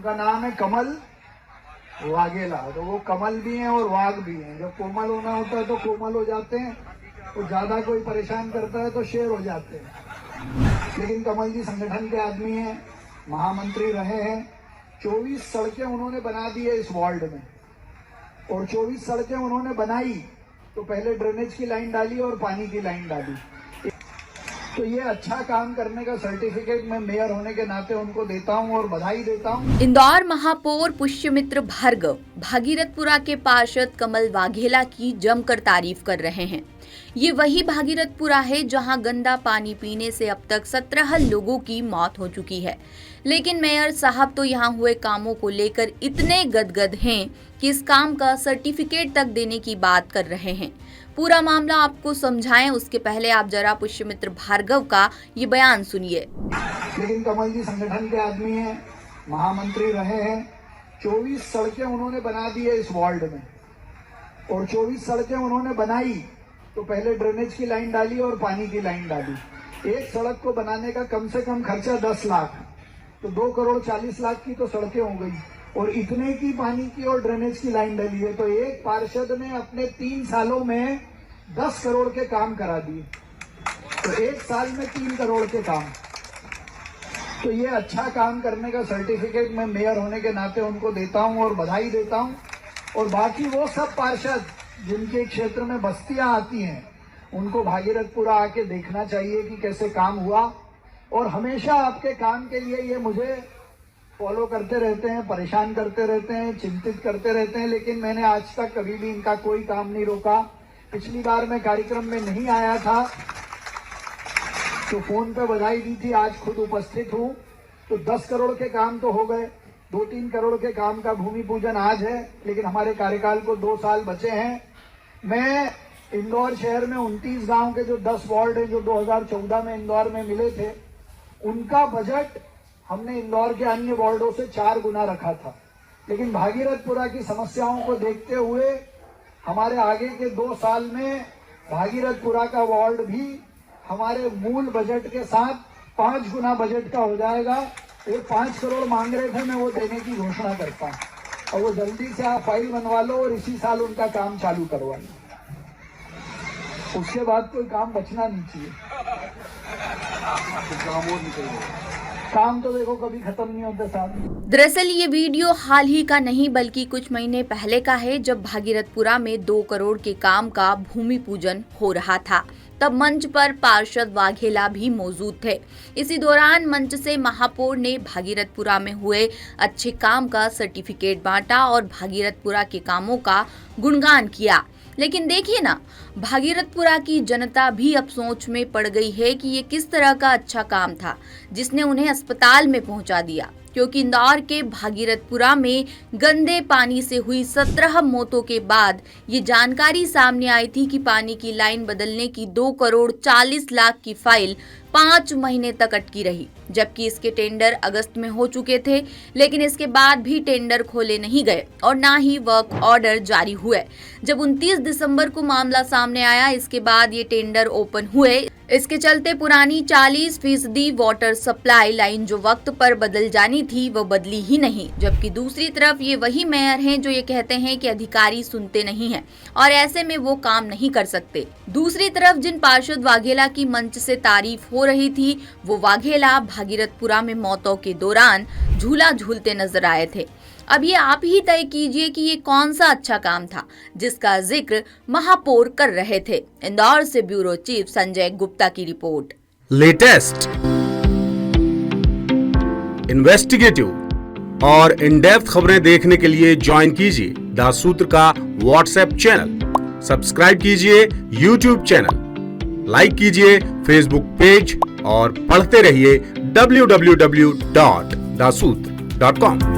उनका नाम है कमल वाघेला। तो वो कमल भी हैं और वाघ भी हैं। जब कोमल होना होता है तो कोमल हो जाते हैं, तो ज्यादा कोई परेशान करता है तो शेर हो जाते हैं। लेकिन कमल जी संगठन के आदमी हैं, महामंत्री रहे हैं। 24 सड़कें उन्होंने बना दी है इस वार्ड में, और 24 सड़कें उन्होंने बनाई तो पहले ड्रेनेज की लाइन डाली और पानी की लाइन डाली। तो ये अच्छा काम करने का सर्टिफिकेट मैं मेयर होने के नाते उनको देता हूं और बधाई देता हूं। इंदौर महापौर पुष्यमित्र भार्गव भागीरथपुरा के पार्षद कमल वाघेला की जमकर तारीफ कर रहे हैं। ये वही भागीरथपुरा है जहां गंदा पानी पीने से अब तक 17 लोगों की मौत हो चुकी है। लेकिन मेयर साहब तो यहां हुए कामों को लेकर इतने गदगद हैं कि इस काम का सर्टिफिकेट तक देने की बात कर रहे हैं। पूरा मामला आपको समझाएं उसके पहले आप जरा पुष्यमित्र भार्गव का ये बयान सुनिए। लेकिन कमल जी संगठन के आदमी हैं, महामंत्री रहे हैं। 24 सड़कें उन्होंने बना दी है इस वार्ड में, और 24 सड़कें उन्होंने बनाई तो पहले ड्रेनेज की लाइन डाली और पानी की लाइन डाली। एक सड़क को बनाने का कम से कम खर्चा 10 लाख, तो 2 करोड़ 40 लाख की तो सड़कें हो गई, और इतने की पानी की और ड्रेनेज की लाइन डली है। तो एक पार्षद ने अपने 3 सालों में 10 करोड़ के काम करा दिए। तो एक साल में 3 करोड़ के काम। तो ये अच्छा काम करने का सर्टिफिकेट मैं मेयर होने के नाते उनको देता हूं और बधाई देता हूं। और बाकी वो सब पार्षद जिनके क्षेत्र में बस्तियां आती हैं, उनको भागीरथपुरा आके देखना चाहिए कि कैसे काम हुआ। और हमेशा आपके काम के लिए ये मुझे फॉलो करते रहते हैं, परेशान करते रहते हैं, चिंतित करते रहते हैं, लेकिन मैंने आज तक कभी भी इनका कोई काम नहीं रोका। पिछली बार मैं कार्यक्रम में नहीं आया था तो फोन पे बधाई दी थी, आज खुद उपस्थित हूं। तो 10 करोड़ के काम तो हो गए, 2-3 करोड़ के काम का भूमि पूजन आज है, लेकिन हमारे कार्यकाल को 2 साल बचे हैं। मैं इंदौर शहर में 29 गांव के जो 10 वार्ड हैं जो 2014 में इंदौर में मिले थे, उनका बजट हमने इंदौर के अन्य वार्डों से 4 गुना रखा था। लेकिन भागीरथपुरा की समस्याओं को देखते हुए हमारे आगे के 2 साल में भागीरथपुरा का वार्ड भी हमारे मूल बजट के साथ 5 गुना बजट का हो जाएगा। ये 5 करोड़ मांग रहे थे, मैं वो देने की घोषणा करता हूँ, और वो जल्दी से आप फाइल बनवा लो और इसी साल उनका काम चालू करवा लो। उसके बाद कोई काम बचना नहीं चाहिए। काम तो देखो कभी खत्म नहीं होता साहब। दरअसल ये वीडियो हाल ही का नहीं बल्कि कुछ महीने पहले का है, जब भागीरथपुरा में 2 करोड़ के काम का भूमि पूजन हो रहा था। तब मंच पर पार्षद वाघेला भी मौजूद थे। इसी दौरान मंच से महापौर ने भागीरथपुरा में हुए अच्छे काम का सर्टिफिकेट बांटा और भागीरथपुरा के कामों का गुणगान किया। लेकिन देखिए ना, भागीरथपुरा की जनता भी अब सोच में पड़ गई है कि ये किस तरह का अच्छा काम था जिसने उन्हें अस्पताल में पहुंचा दिया। क्योंकि इंदौर के भागीरथपुरा में गंदे पानी से हुई 17 मौतों के बाद ये जानकारी सामने आई थी कि पानी की लाइन बदलने की 2 करोड़ 40 लाख की फाइल 5 महीने तक अटकी रही, जबकि इसके टेंडर अगस्त में हो चुके थे। लेकिन इसके बाद भी टेंडर खोले नहीं गए और ना ही वर्क ऑर्डर जारी हुए। जब 29 दिसंबर को मामला सामने आया, इसके बाद ये टेंडर ओपन हुए। इसके चलते पुरानी 40% वाटर सप्लाई लाइन जो वक्त पर बदल जानी थी वो बदली ही नहीं। जबकि दूसरी तरफ ये वही मेयर हैं जो ये कहते हैं कि अधिकारी सुनते नहीं हैं और ऐसे में वो काम नहीं कर सकते। दूसरी तरफ जिन पार्षद वाघेला की मंच से तारीफ हो रही थी, वो वाघेला भागीरथपुरा में मौतों के दौरान झूला झूलते नजर आए थे। अब ये आप ही तय कीजिए कि ये कौन सा अच्छा काम था जिसका जिक्र महापौर कर रहे थे। इंदौर से ब्यूरो चीफ संजय गुप्ता की रिपोर्ट। लेटेस्ट, इन्वेस्टिगेटिव और इन डेप्थ खबरें देखने के लिए ज्वाइन कीजिए द सूत्र का व्हाट्सएप चैनल, सब्सक्राइब कीजिए यूट्यूब चैनल, लाइक कीजिए फेसबुक पेज और पढ़ते रहिए www.daसूत्र.com।